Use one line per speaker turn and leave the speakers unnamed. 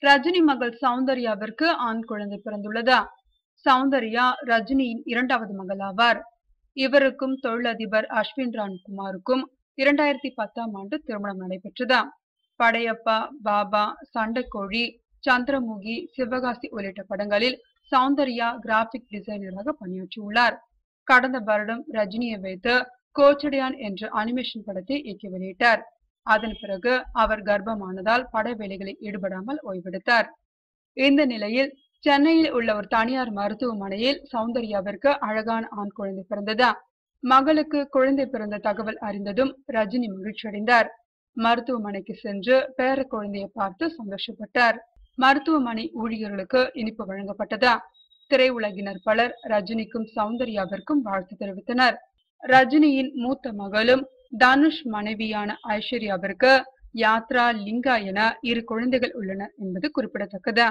ரஜினி மகள் சௌந்தர்யாவிற்கு ஆண் குழந்தை பிறந்துள்ளது. சௌந்தர்யா ரஜினியின் இரண்டாவது மகளாவார். இவருக்கும் தொழிலதிபர் அஸ்வின் ராம்குமாருக்கும் 2010ஆம் ஆண்டு திருமணம் நடைபெற்றது. படையப்பா, பாபா, சண்டைக்கோழி, சந்திரமுகி, சிவகாசி உள்ளிட்ட படங்களில் சௌந்தர்யா கிராபிக் டிசைனராக பணியாற்றியுள்ளார். கடந்த வருடம் ரஜினியை வைத்து கோச்சடையான் என்ற அனிமேஷன் படத்தை இயக்கி வெளியிட்டார். அதன் பிறகு அவர் கர்ப்பமானதால் பட வேலைகளில் ஈடுபடாமல் ஓய்வெடுத்தார். இந்த நிலையில் சென்னையில் உள்ள ஒரு தனியார் மருத்துவமனையில் சௌந்தர்யாவிற்கு அழகான ஆண் குழந்தை பிறந்தது. மகளுக்கு குழந்தை பிறந்த தகவல் அறிந்ததும் ரஜினி மகிழ்ச்சியடைந்தார். மருத்துவமனைக்கு சென்று பேர குழந்தையை பார்த்து சந்தோஷப்பட்டார். மருத்துவமனை ஊழியர்களுக்கு இனிப்பு வழங்கப்பட்டது. திரையுலகினர் பலர் ரஜினிக்கும் சௌந்தர்யாவிற்கும் வாழ்த்து தெரிவித்தனர். ரஜினியின் மூத்த மகளும் தனுஷ் மனைவியான ஐஸ்வர்யாவிற்கு யாத்ரா, லிங்கா என 2 குழந்தைகள் உள்ளனர் என்பது குறிப்பிடத்தக்கது.